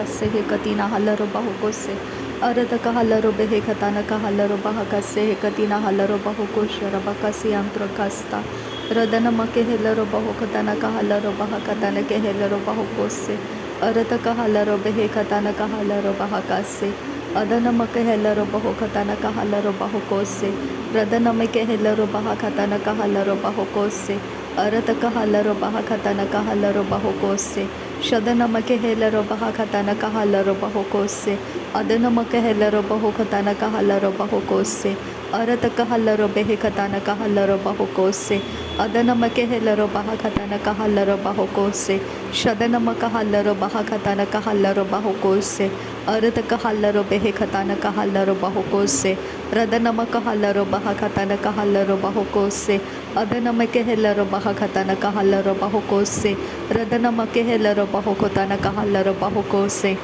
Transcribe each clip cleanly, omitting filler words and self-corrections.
कसे हे कतीना हलरो बहु कोसे अरत का हलरो बेहे खताना का हलरो बहा कसे हे कतीना हलरो बहु कोशर बकसी अंत्र कस्ता रदन मके हेलरो बहु खताना का हलरो बहा खताना के हेलरो बहु कोसे अरत का हलरो बेहे खताना का हलरो बहा कसे अदन मके हेलरो बहु खताना का हलरो बहु कोसे रदन मके हेलरो बहा खताना का हलरो बहु कोसे अरत का हलरो बहा खताना का हलरो बहु कोसे शदन मके हेलरो बहा खताना का हलरो बहु कोसे अदन मके हेलरो बहु खताना का हलरो बहु कोसे अरत का हलरो बेहे खताना का हलरो बहु कोसे अदन मके हेलरो बहा खताना का हलरो बहु कोसे शदन मका हलरो बहा खताना का हलरो बहु कोसे अरत का हलरो बेहे खताना का हलरो बहु कोसे रदन मका हलरो बहा खताना का हलरो बहु कोसे अदन मके हेलरो बहा खताना का हलरो बहु कोसे रदन मके हेलरो बहु खताना का हलरो बहु कोसे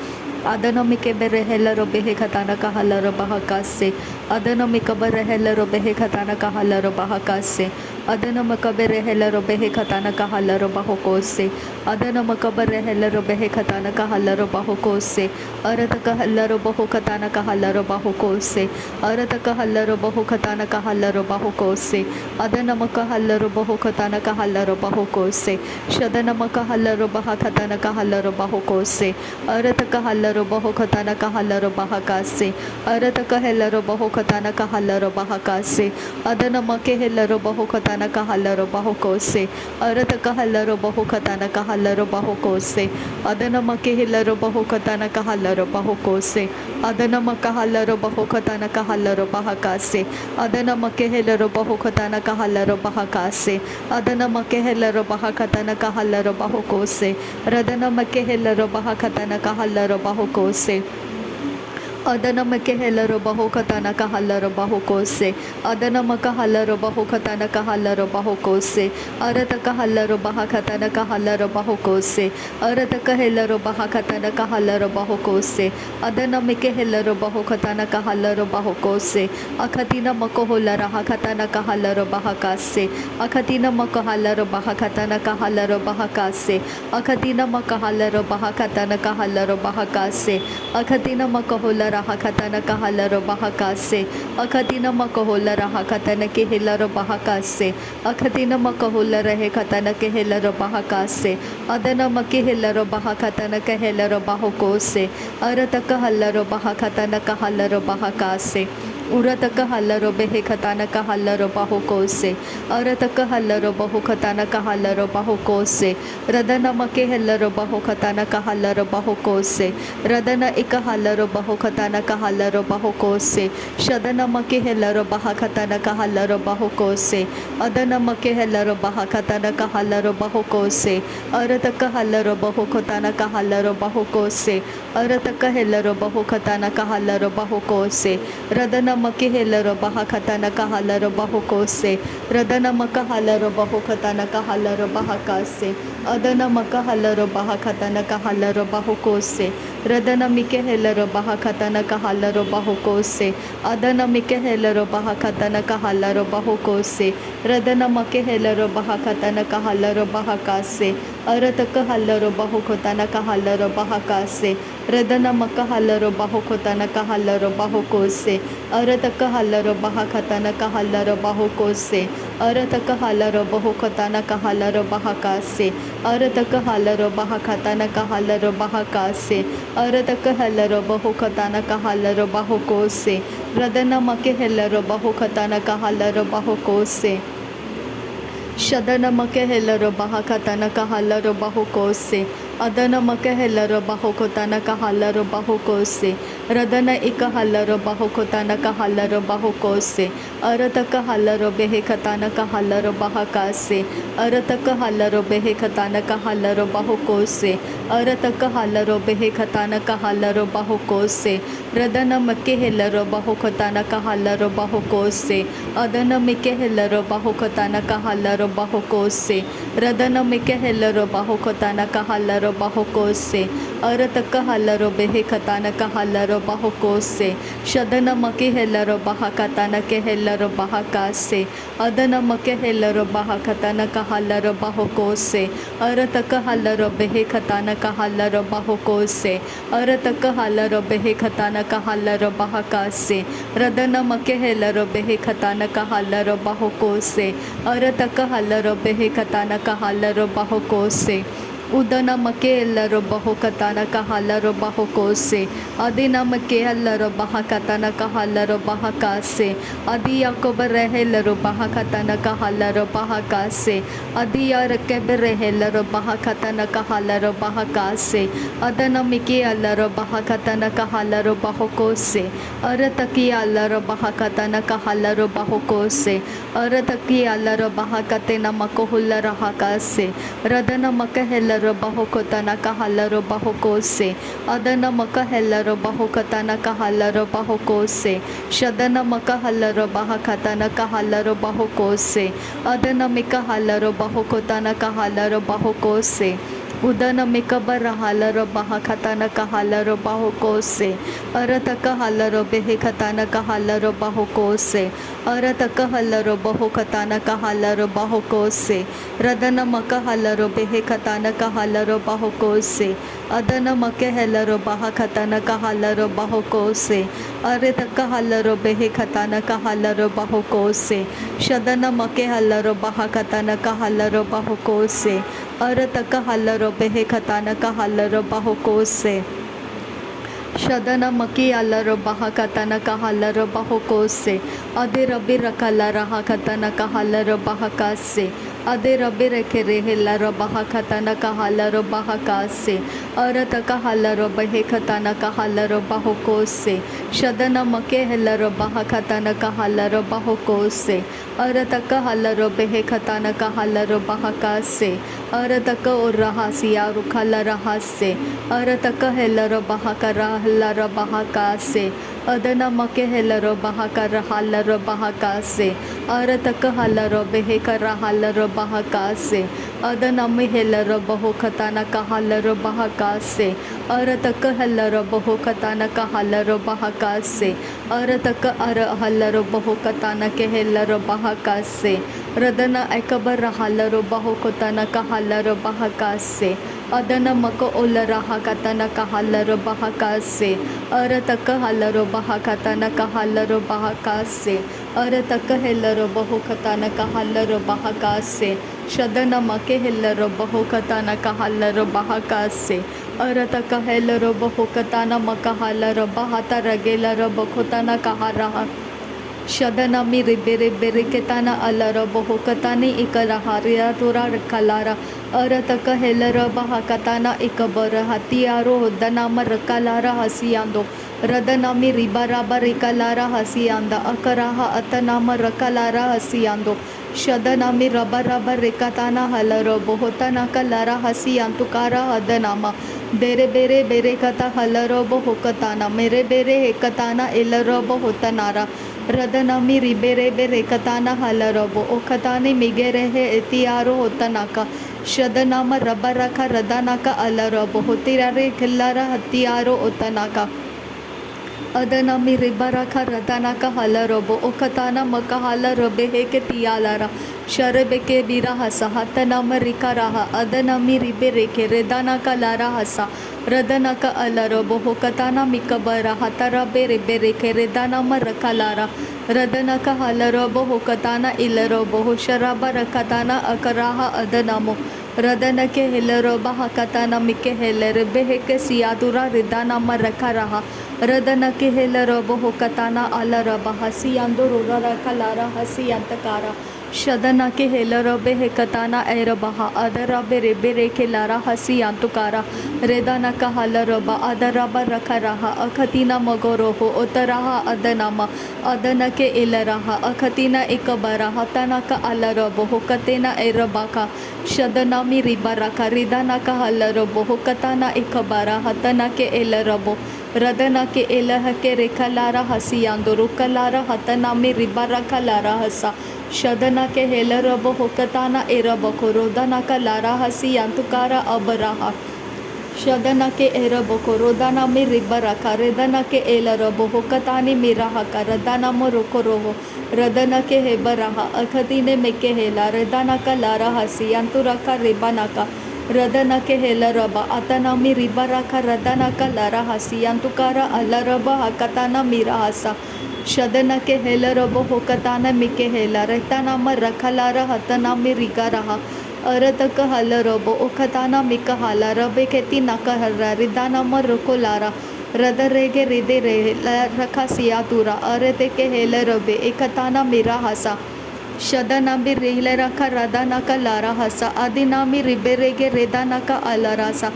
अदनमिके बेरे हेलरो बेहे खताना का हलरो बहकासे अदनमिक बरे हेलरो बेहे खताना का हलरो बहकासे अदनमक बेरे हेलरो बेहे खताना का हलरो बहुकोसे अदनमक बरे हेलरो बेहे खताना का हलरो बहुकोसे अरत का हलरो बहु खताना का हलरो बहुकोसे अरत का हलरो बहु खताना का हलरो बहुकोसे अदनमक हलरो बहु खताना का हलरो बहुकोसे शदनमक हलरो बहा खताना का हलरो बहुकोसे अरत का हलरो बहु खताना का हलरो बहकासे अरत का हेलरो बहु खताना का हलरो बहकासे अदनमके हेलरो बहु खताना का हलरो बहुकोसे अरत का हलरो बहु खताना का हलरो बहुकोसे अदनमके हेलरो बहु खताना का हलरो बहुकोसे अदनमका हलरो बहु खताना का हलरो बहकासे अदनमके हेलरो बहु खताना का हलरो बहकासे अदनमके हेलरो बहा खताना का हलरो बहुकोसे रदनमके हेलरो बहा खताना का हलरो बहुकोसे अदनमके हेलरो बहु खताना का हलरो बहुकोसे अदनमका हलरो बहु खताना का हलरो बहुकोसे अरत का हलरो बहा खताना का हलरो बहुकोसे अरत का हेलरो बहा खताना का हलरो बहुकोसे अदनमके हेलरो बहु खताना का हलरो बहुकोसे अखतीना मको होला रहा खताना का हलरो बहकासे अखतीना मको हलरो बहा खताना का हलरो बहकासे अखतीना मका हलरो बहा खताना का हलरो बहकासे अखतीना मको होला रहा खताना का हलरो बहकासे अखतीना मको होला रहा खताना के हेलरो बहकासे अखतीना मको होला रहे खताना के हेलरो बहकासे अदनमके हेलरो बहा खताना के हेलरो बहुकोसे अरत का हलरो बहा खताना का हलरो बहकासे उरत का हलरो बेहे खताना का हलरो बहुकोसे अरत का हलरो बहु खताना का हलरो बहुकोसे रदन मके हलरो बहु खताना का हलरो बहुकोसे रदन एक हलरो बहु खताना का हलरो बहुकोसे शदन मके हलरो बहा खताना का हलरो बहुकोसे अदन मके हलरो बहा खताना का हलरो बहुकोसे अरत का हलरो बहु खताना का हलरो बहुकोसे अरत का हलरो बहु खताना का हलरो बहुकोसे रदन मके हेलरो बहा खताना का हलरो बहुकोसे रदन मका हलरो बहु खताना का हलरो बहकासे अदन मका हलरो बहा खताना का हलरो बहुकोसे रदन मिके हेलरो बहा खताना का हलरो बहुकोसे अदन मिके हेलरो बहा खताना का हलरो बहुकोसे रदन मके हेलरो बहा खताना का हलरो बहकासे अरत का हलरो बहु खताना का हलरो बहकासे रदन मका हलरो बहु खताना का हलरो बहुकोसे अरत का हलरो बहा खताना का हलरो बहुकोसे अरत का हलरो बहु खताना का हलरो बहकासे अरत का हलरो बहा खताना का हलरो बहकासे अरत का हलरो बहु खताना का हलरो बहुकोसे रदन मके हेलरो बहु खताना का हलरो बहुकोसे शदन मके हेलरो बहा खताना का हलरो बहुकोसे अदन मके हेलरो बहु खताना का हलरो बहुकोसे रदन एक हलरो बहु खताना का हलरो बहुकोसे अरत का हलरो बेहे खताना का हलरो बहकासे अरत का हलरो बेहे खताना का हलरो बहुकोसे अरत का हलरो बेहे खताना का हलरो बहुकोसे रदन मके हेलरो बहु खताना का हलरो बहुकोसे अदन मिके हेलरो बहु खताना का हलरो बहुकोसे रदन मिके हेलरो बहु खताना का हलरो hellero bahokose arataka hallero behekatanaka hallero bahokose shadana make hellero bahakatanake hellero bahakase adana make hellero bahakatanaka hallero bahokose arataka hallero behekatanaka hallero bahokose arataka hallero behekatanaka hallero bahakase radana make hellero behekatanaka hallero bahokose arataka hallero behekatanaka hallero bahokose udana make hellero bahokatanaka hallero bahokose adina make hellero bahakatanaka hallero bahakase adi yakobere hellero bahakatanaka hallero bahakase adi yarakebere hellero bahakatanaka hallero bahakase adana make hellero bahakatanaka hallero bahokose arataki hellero bahakatanaka hallero bahokose arataki hellero bahakatena makohullera hakase radana make hellero bahokotanaka hallero bahokose adana maka hellero bahokatanaka hallero bahokose shadana maka hallero bahakatanaka hallero bahokose adana mika hallero bahokotanaka hallero bahokose udana mikabara hallero bahakatanaka hallero bahokose arataka hallero behekatanaka hallero bahokose arataka hallero bahokatanaka hallero bahokose radana maka hallero behekatanaka hallero bahokose adana make hellero bahakatanaka hallero bahokose arataka hallero behekatanaka hallero bahokose shadana make hallero bahakatanaka hallero bahokose arataka hallero behekatanaka hallero bahokose shadana maki hallero bahakatanaka hallero bahokose ade rabi rakala rahakatanaka hallero bahakase ade rabi rekere hellero bahakatanaka hallero bahakase arataka hallero behekatanaka hallero bahokose shadana make hellero bahakatanaka hallero bahokose arataka hallero behekatanaka hallero bahakase arataka urahasiya rukala rahase arataka hellero bahakara hallero bahakase adana make hellero bahakara hallero bahakase arataka hallero behekara hallero bahakase adana me hellero bahokatanaka hallero bahakase arataka hellero bahokatanaka hallero bahakase arataka ara hallero bahokatanaka hellero bahakase radana ekabara hallero bahokatanaka hallero bahakase adana mako olara hakatanaka hallero bahakase arataka hallero bahakatanaka hallero bahakase arataka hellero bahokatanaka hallero bahakase shadana make hellero bahokatanaka hallero bahakase arataka hellero bahokatana maka hallero bahata ragelero bahokatanaka haraha shadana mi ribere bereketana alara bohokatani ikaraharia tura kalara arataka hellera bahakatana ikabara hatiyaro danama rakalara hasiyando radanami ribaraba rikalara hasiyanda akaraha atanama rakalara hasiyando shadana rabaraba rekatana halaro bohotana kalara hasiyantukara adanama bere bere bere kata halaro bohokatana mere bere hekatana elaro bohotanara radana mi ribere bere katana halarabo okatani migere he etiaro hotanaka shadanama rabaraka radanaka alarabo hotirare kellara hatiaro otanaka adanami ribaraka radanaka halarobo okatana maka halarobe heke tiyalara sharebeke bira hasa hatanama rikaraha adanami ribereke redanaka lara hasa radanaka alarobo hokatana mikabara hatarabe ribereke redanama rakalara radanaka halarobo hokatana ilarobo hosharaba rakatana akaraha adanamo radanake helaroba hakatana mike helerebe heke siyadura ridanama rakaraha radanake helarobo hokatana alaraba hasiyandurura rakalara hasiyantakara ಶದನಕ್ಕೆ ಹೆಲರಬೆ ಹೆಕತಾನ ಐರಬಹ ಅದರಬೆ ರೆಬೆರೆ ಕೆಲಾರ ಹಸಿ ಅಂತುಕಾರ ರೆದನಕ ಹಲರಬ ಅದರಬ ರಖರಹ ಅಖತಿನ ಮಗೋರೋಹೋ ಒತರಹ ಅದನಮ ಅದನಕೆ ಇಲರಹ ಅಖತಿನ ಇಕಬರಹ ತನಕ ಅಲರಬೊ ಹೊಕತೆನ ಐರಬಕ ಶದನಮಿ ರಿಬರಕ ರಿದನಕ ಹಲರಬೊ ಹೊಕತನ ಇಕಬರ ಹತನಕೆ ಎಲರಬೊ ರದನಕೆ ಎಲಹಕೆ ರೆಖಲಾರ ಹಸಿಯಾಂದು ರುಕಲಾರ ಹತನಮಿ ರಿಬರಕಲಾರ ಹಸ ಶದನಕೆ ಹೆಲರಬ ಹೊಕತಾನ ಇರಬಕು ರೋದನಕ ಲಾರ ಹಸಿ ಅಂತುಕಾರ ಅಬರಹ Shadana ke eraboko rodana mi ribaraka redana ke elaraboho katani mirahaka radana morokoroho radana ke hebaraha akhatine meke hela redana ka lara hasi yanturaka ribanaka radana ke helaraba atana mi ribaraka radana ka lara hasi yantukara alaraba hakatana mirahasa Shadana ke helarabo hokatana mike hela retana ma rakhalara hatana mi rigaraha अरतक हल रबो ओखताना Mick हाला रबे खेती नक हर्रा रिदाना मर रको Lara रद रेगे रिदे रे रखा सिया तुरा अरते के हेल रबे एकताना मिरा हसा शदना बि रेहले रखा रदाना का लारा हसा आदिना मी रिबे रेगे रेदाना का अलरासा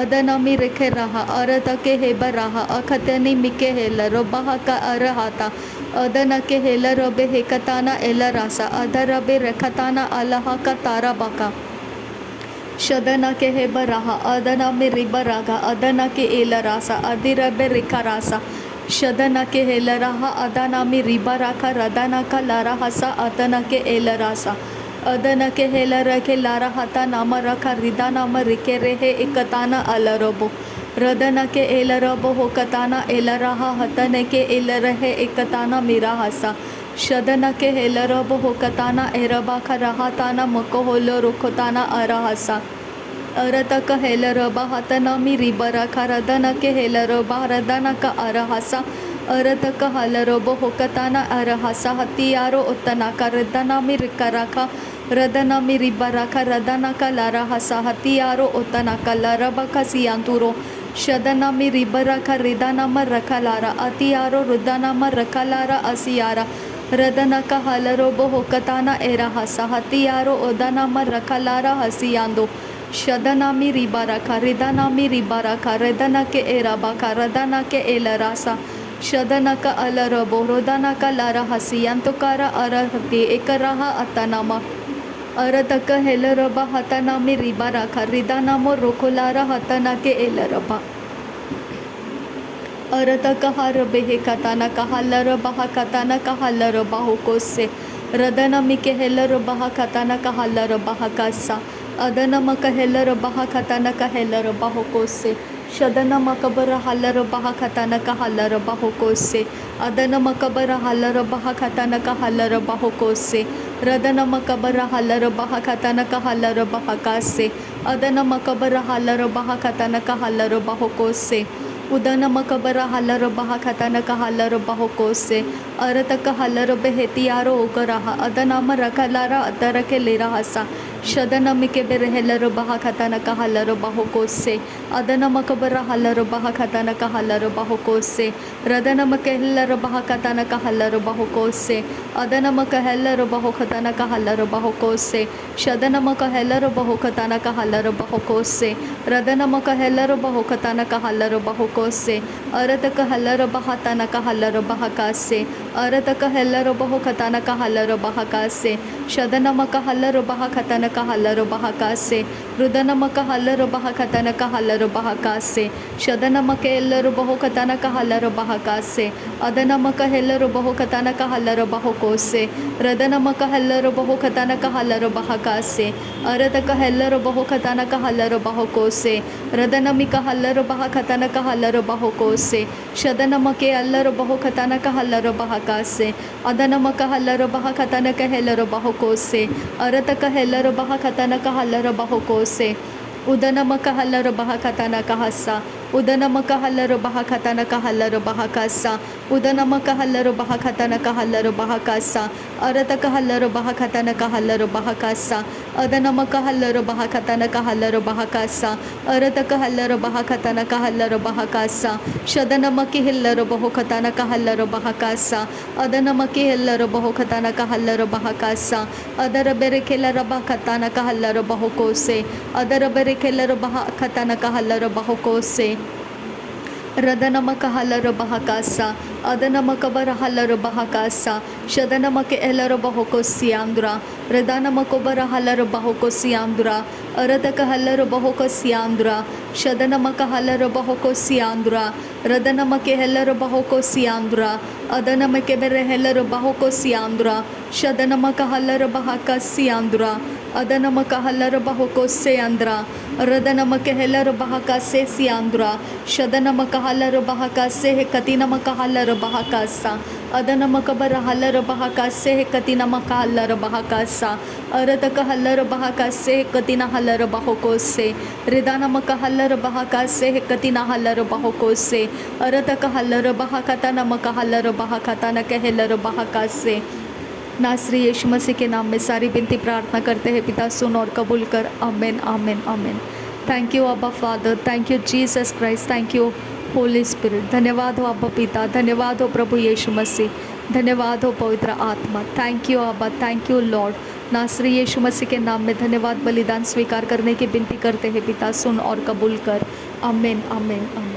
अदना मी रेखे रहा अरत के हेबर रहा अखतनी मिके हेल रबहा का अरहाता अदन के हेल रबे हेकताना एल रासा अदरबे रखताना अलहा का तारा बाका शदना के हेबर रहा अदना में रिबर रागा अदना के एल रासा अदिरबे रेखा रासा शदना के हेल रहा अदना में रिबा राखा रदाना का लारा हसा अदना के एल रासा अदन के हेल रखे लारा हता नाम रखा रिदा नाम रिके रेहे एकताना अलरबो रदन के एल रबो होकताना एल रहा हतन के एल रहे एकताना मीरा हसा शदन के हेल रबो होकताना एरबा खरहा ताना मको होलो रुखताना अरहसा अरतक हेल रबा हतना मी रिबरा खरदन के हेल रबा रदन का अरहसा अरतक हल रबो होकताना अरहसा हतियारो उतना का रदना मी रिकराखा रदना मी रिबराखा रदना का लारा हसा हतियारो उतना का लरबा का सियांतुरो शदना मी रिबराखा रिदाना मर रखा लारा अतियारो रुदाना मर रखा लारा असियारा रदना का हल रोबो होकताना एरा हसा हतियारो ओदाना मर रखा लारा हसियांदो शदना मी रिबराखा रिदाना मी रिबराखा रदना के एरा बाखा रदना के एलरासा शदना का अलरबो रोदाना का लारा हसियांतुकारा अरहते एकराहा अतनामा अरतक हेलरबा हतना मी रिबा राखा रिदाना मो रोकोलारा हतना के एलरबा अरतक हरबे हे कताना का हलरबा हकताना का हलरबा होकोसे रदना मी के हेलरबा हकताना का हलरबा हकासा अदना मक हेलरबा हकताना का हेलरबा होकोसे शदन मकबर हलरबा हकताना का हलरबा होकोसे अदन मकबर हलरबा हकताना का हलरबा होकोसे रदन मकबर हलरबा हकताना का हलरबा हकासे अदन मकबर हलरबा हकताना का हलरबा होकोसे उदन मकबर हलरबा हकताना का हलरबा होकोसे अरतक हलरबे हेतियारो ओकराहा अदनाम रखलारा अतर के लेरा हसा शदन मिके बेरहलरबा हकताना का हलरबा होकोसे अदन मकबर हलरबा हकताना का हलरबा होकोसे रदन मकहलरबा हकताना का हलरबा होकोसे अदन मकहलरबा होकताना का हलरबा होकोसे शदन मकहलरबा होकताना का हलरबा होकोसे रदन मकहलरबा होकताना का हलरबा होकोसे अरतक हलरबा हताना का हलरबा हकासे अरतक हलरबा होकताना का हलरबा हकासे शदन मकहलरबा हकताना का हलरबा हकासे रुदन मकहलरबा हकताना का हलरबा हकासे शदन मकहलरबा होकताना का हलरबा हकासे अदन मकहलरबा होकताना का हलरबा होकोसे रदन मकहलरबा होकताना का हलरबा हकासे अरतक हलरबा होकताना का हलरबा होकोसे रदन मिकहलरबा हकताना का हलरबा होकोसे शदन मके हलरबा होकताना का हलरबा हकासे अदन मकहलरबा हकताना का हलरबा होकोसे अरतक हलरबा हकताना का हलरबा होकोसे उदन मकहलरबा हकताना का हसा उदन मकहलरबा हकताना का हलरबा हकासा उदन मकहलरबा हकताना का हलरबा हकासा अरतक हलरबा हकताना का हलरबा हकासा अदन मकहलरबा हकताना का हलरबा हकासा अरतक हलरबा हकताना का हलरबा हकासा शदन मकहलरबा होकताना का हलरबा हकासा अदन मकहलरबा होकताना का हलरबा हकासा अदर बेरेखेलरबा हकताना का हलरबा होकोसे अदर बेरेखेलरबा हकताना का हलरबा होकोसे रदनमक हलरबा हकासा अदनमकबर हलरबा हकासा शदनमक एलरबा होकोसियांद्रा रदानमकोबर हलरबा होकोसियांद्रा अरतक हलरबा होकोसियांद्रा शदनमक हलरबा होकोसियांद्रा रदनमके हेलरबा होकोसियांद्रा अदनमके बेरे हेलरबा होकोसियांद्रा शदनमक हलरबा हकासियांद्रा अदनम कहलर बहुको से अंद्रा रदनम कहलर बहका से सियांद्रा शदनम कहलर बहका से कतिनम कहलर बहका सा अदनम कबर हलर बहका से कतिनम कहलर बहका सा अरद कहलर बहका से कतिना हलर बहुको से रिदानम कहलर बहका से कतिना हलर बहुको से अरद कहलर बहकता नम कहलर बहकता न कहलर बहका से। नासरी यीशु मसीह के नाम में सारी विनती प्रार्थना करते हैं पिता, सुन और कबूल कर। आमीन आमीन आमीन। थैंक यू अब्बा father, thank you Jesus Christ, thank you Holi spirit. धन्यवाद हो अब्बा पिता, धन्यवाद हो प्रभु यीशु मसीह, धन्यवाद हो पवित्र आत्मा। थैंक यू अब्बा, थैंक यू लॉर्ड। नासरी यीशु मसीह के नाम में धन्यवाद बलिदान स्वीकार करने की विनती करते हैं पिता, सुन और कबूल कर। आमीन आमीन आमीन।